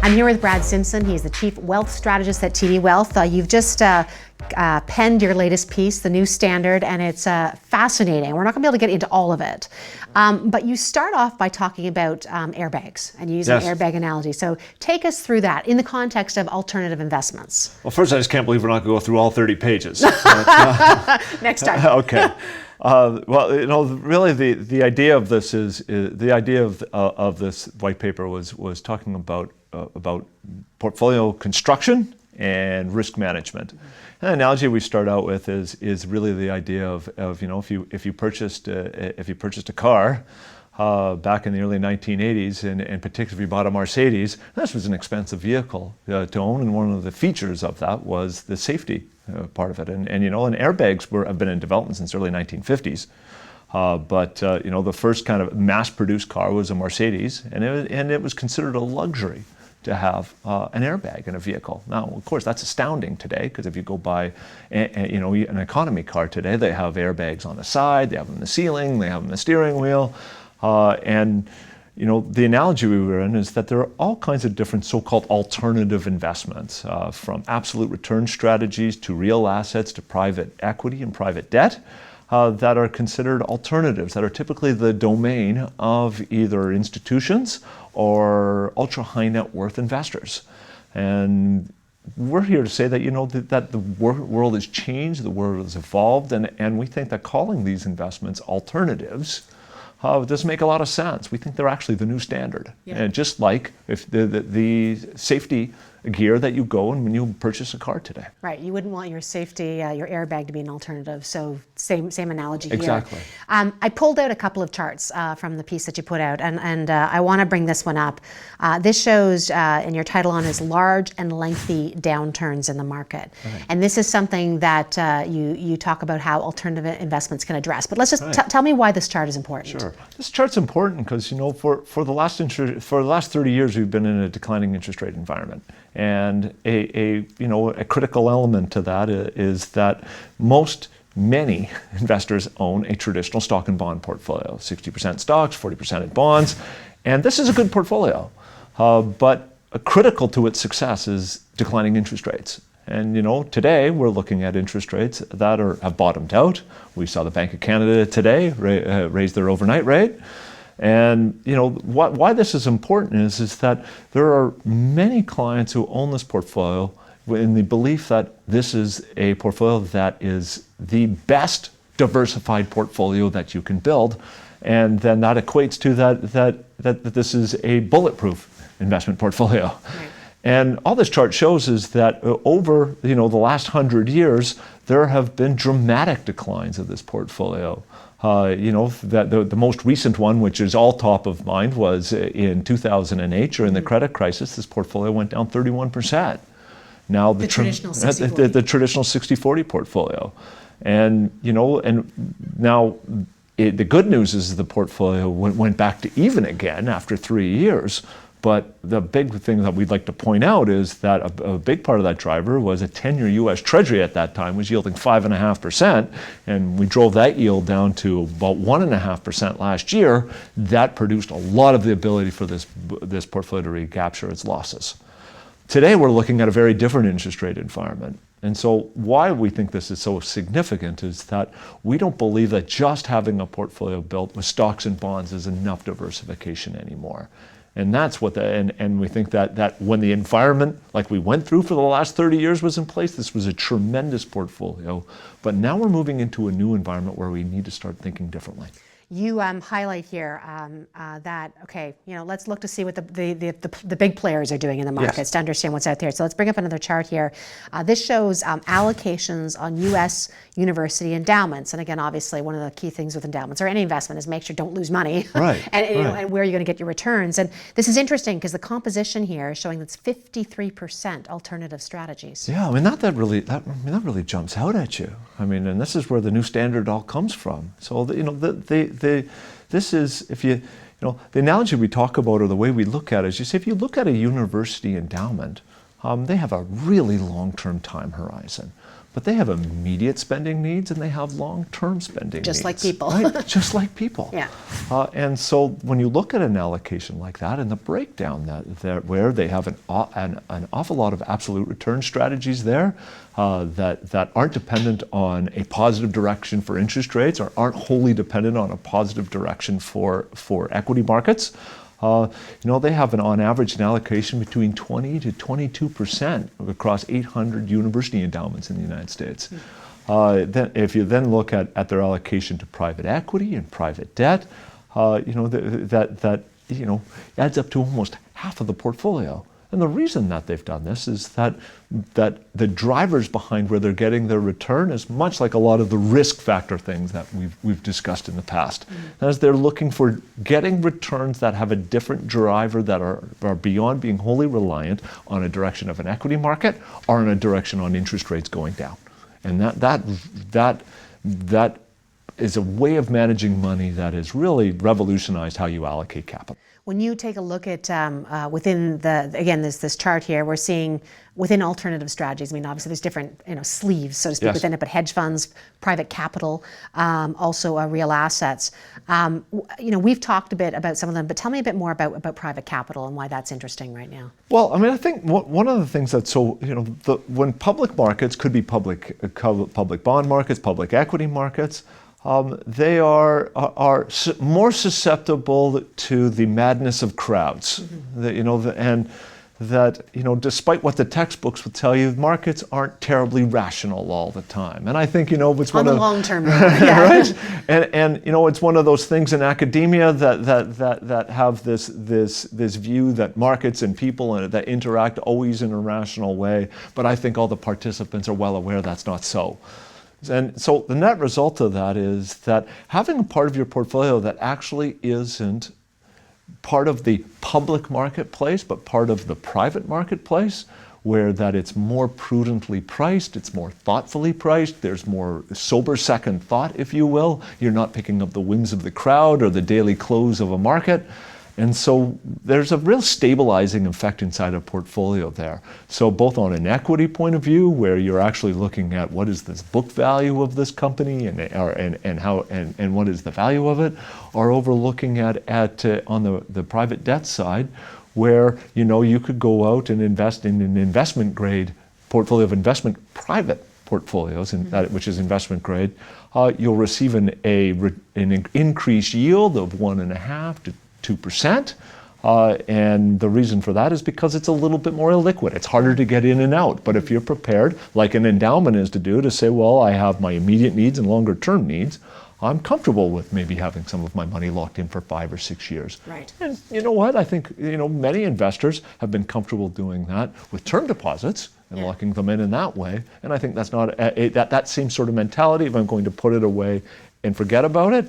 I'm here with Brad Simpson. He's the Chief Wealth Strategist at TD Wealth. You've just penned your latest piece, The New Standard, and it's fascinating. We're not going to be able to get into all of it. But you start off by talking about airbags and using an airbag analogy. So take us through that in the context of alternative investments. Well, first, I just can't believe we're not going to go through all 30 pages. Next time. Okay. Well, really, the idea of this is the idea of this white paper was talking about portfolio construction and risk management. And the analogy we start out with is really the idea of if you purchased a car back in the early 1980s, and particularly if you bought a Mercedes, this was an expensive vehicle to own, and one of the features of that was the safety part of it. And airbags have been in development since early 1950s. But the first kind of mass-produced car was a Mercedes, and it was considered a luxury to have an airbag in a vehicle. Now, of course, that's astounding today, because if you go buy an economy car today, they have airbags on the side, they have them in the ceiling, they have them in the steering wheel. The analogy we were in is that there are all kinds of different so-called alternative investments, from absolute return strategies to real assets to private equity and private debt, that are considered alternatives, that are typically the domain of either institutions or ultra high net worth investors. And we're here to say that that the world has changed, the world has evolved, and we think that calling these investments alternatives doesn't make a lot of sense. We think they're actually the new standard. Yeah. And just like if the safety gear that you go and when you purchase a car today. Right, you wouldn't want your safety, your airbag to be an alternative, so same analogy here. Exactly. I pulled out a couple of charts from the piece that you put out, and I want to bring this one up. This shows, and your title on is Large and Lengthy Downturns in the Market. Right. And this is something that you talk about how alternative investments can address. But let's just tell me why this chart is important. Sure. This chart's important because for the last 30 years we've been in a declining interest rate environment. And a critical element to that is that many investors own a traditional stock and bond portfolio, 60% stocks, 40% in bonds, and this is a good portfolio. But critical to its success is declining interest rates. And today we're looking at interest rates that have bottomed out. We saw the Bank of Canada today raise their overnight rate. And why this is important is that there are many clients who own this portfolio in the belief that this is a portfolio that is the best diversified portfolio that you can build, and then that equates to that this is a bulletproof investment portfolio. Right. And all this chart shows is that over the last 100 years, there have been dramatic declines of this portfolio. That the most recent one, which is all top of mind, was in 2008 during the credit crisis. This portfolio went down 31%. Now the traditional 60/40. The traditional 60/40 portfolio, and now the good news is the portfolio went back to even again after 3 years. But the big thing that we'd like to point out is that a big part of that driver was a 10-year U.S. Treasury at that time was yielding 5.5%, and we drove that yield down to about 1.5% last year. That produced a lot of the ability for this portfolio to recapture its losses. Today we're looking at a very different interest rate environment. And so why we think this is so significant is that we don't believe that just having a portfolio built with stocks and bonds is enough diversification anymore. And that's what and we think that when the environment like we went through for the last 30 years was in place, this was a tremendous portfolio. But now we're moving into a new environment where we need to start thinking differently. You highlight here that, let's look to see what the big players are doing in the markets to understand what's out there. So let's bring up another chart here. This shows allocations on U.S. university endowments. And again, obviously, one of the key things with endowments or any investment is make sure don't lose money. Right. and where you're going to get your returns. And this is interesting because the composition here is showing that's 53% alternative strategies. Yeah, that really jumps out at you. And this is where the new standard all comes from. So this is, the analogy we talk about or the way we look at it is, you say, if you look at a university endowment, they have a really long-term time horizon. but they have immediate spending needs and they have long-term spending needs. Just like people. Right? Just like people. Yeah. And so when you look at an allocation like that and the breakdown where they have an awful lot of absolute return strategies there that aren't dependent on a positive direction for interest rates or aren't wholly dependent on a positive direction for equity markets. They have on average an allocation between 20 to 22% across 800 university endowments in the United States. Then, if you then look at their allocation to private equity and private debt, that adds up to almost half of the portfolio. And the reason that they've done this is that the drivers behind where they're getting their return is much like a lot of the risk factor things that we've discussed in the past. As they're looking for getting returns that have a different driver that are beyond being wholly reliant on a direction of an equity market or in a direction on interest rates going down. And that is a way of managing money that has really revolutionized how you allocate capital. When you take a look at within this chart here, we're seeing within alternative strategies. I mean, obviously there's different sleeves, so to speak, within it, but hedge funds, private capital, also real assets. We've talked a bit about some of them, but tell me a bit more about private capital and why that's interesting right now. Well, I mean, I think one of the things that's so when public markets could be public bond markets, public equity markets. They are more susceptible to the madness of crowds. Despite what the textbooks would tell you, markets aren't terribly rational all the time. And I think it's one of the long term, right? And it's one of those things in academia that have this view that markets and people that interact always in a rational way. But I think all the participants are well aware that's not so. And so the net result of that is that having a part of your portfolio that actually isn't part of the public marketplace, but part of the private marketplace, where that it's more prudently priced, it's more thoughtfully priced, there's more sober second thought, if you will. You're not picking up the whims of the crowd or the daily close of a market. And so there's a real stabilizing effect inside a portfolio there. So both on an equity point of view, where you're actually looking at what is this book value of this company and what is the value of it, or over looking at on the private debt side, where you could go out and invest in an investment grade portfolio of private portfolios, which is investment grade. You'll receive an increased yield of 1.5 to 2%, and the reason for that is because it's a little bit more illiquid. It's harder to get in and out. But if you're prepared, like an endowment is to say, well, I have my immediate needs and longer term needs, I'm comfortable with maybe having some of my money locked in for 5 or 6 years. Right. And you know what? I think many investors have been comfortable doing that with term deposits and locking them in that way. And I think that's not that same sort of mentality. If I'm going to put it away and forget about it,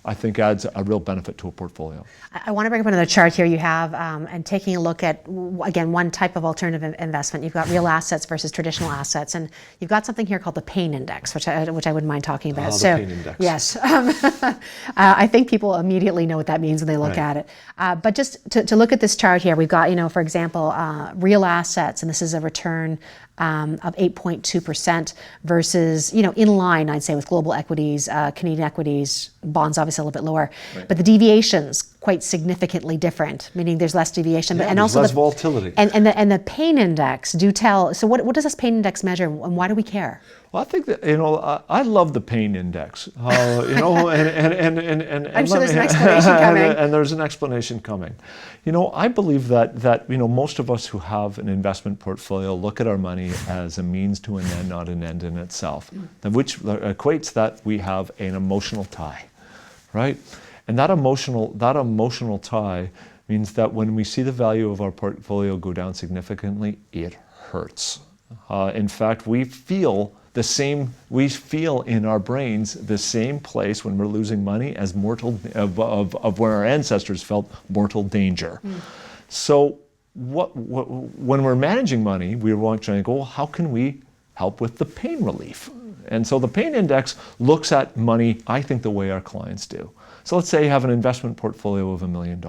I think adds a real benefit to a portfolio. I want to bring up another chart here you have, and taking a look at, again, one type of alternative investment. You've got real assets versus traditional assets, and you've got something here called the pain index, which I wouldn't mind talking about. The pain index. Yes. I think people immediately know what that means when they look at it. But just to look at this chart here, we've got, for example, real assets, and this is a return of 8.2% versus, in line, I'd say, with global equities, Canadian equities, bonds obviously a little bit lower, but the deviations quite significantly different, meaning there's less deviation, but and also less volatility. And the pain index do tell. So what does this pain index measure, and why do we care? Well, I think that I love the pain index. And I'm sure there's an explanation coming. And there's an explanation coming. I believe that most of us who have an investment portfolio look at our money as a means to an end, not an end in itself, which equates that we have an emotional tie, right? And that emotional tie means that when we see the value of our portfolio go down significantly, it hurts. In fact, we feel in our brains the same place when we're losing money as of where our ancestors felt mortal danger. So when we're managing money, we want to go, well, how can we help with the pain relief? And so the pain index looks at money, I think, the way our clients do. So let's say you have an investment portfolio of $1 million.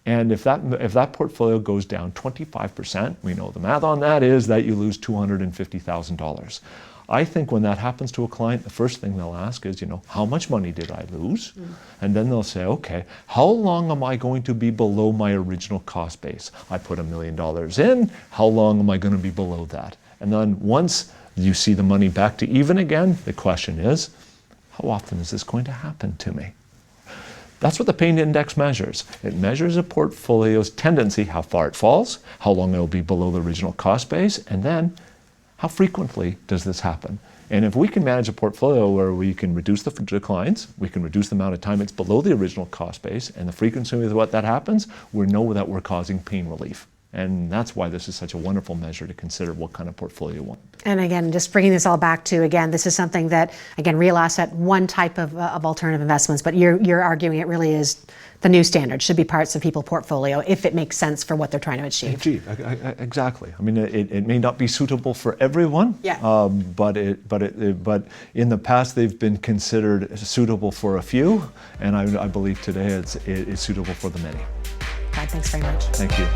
And if that portfolio goes down 25%, we know the math on that is that you lose $250,000. I think when that happens to a client, the first thing they'll ask is, how much money did I lose? And then they'll say, okay, how long am I going to be below my original cost base? I put $1 million in, how long am I going to be below that? And then once you see the money back to even again, the question is, how often is this going to happen to me? That's what the pain index measures. It measures a portfolio's tendency, how far it falls, how long it will be below the original cost base, and then how frequently does this happen? And if we can manage a portfolio where we can reduce the declines, we can reduce the amount of time it's below the original cost base, and the frequency with what that happens, we know that we're causing pain relief. And that's why this is such a wonderful measure to consider what kind of portfolio you want. And again, just bringing this all back to, again, this is something that, again, real asset, one type of alternative investments, but you're arguing it really is the new standard, should be parts of people's portfolio if it makes sense for what they're trying to achieve. Exactly. I mean, it may not be suitable for everyone, yeah. But in the past they've been considered suitable for a few, and I believe today it's suitable for the many. Brad, thanks very much. Thank you.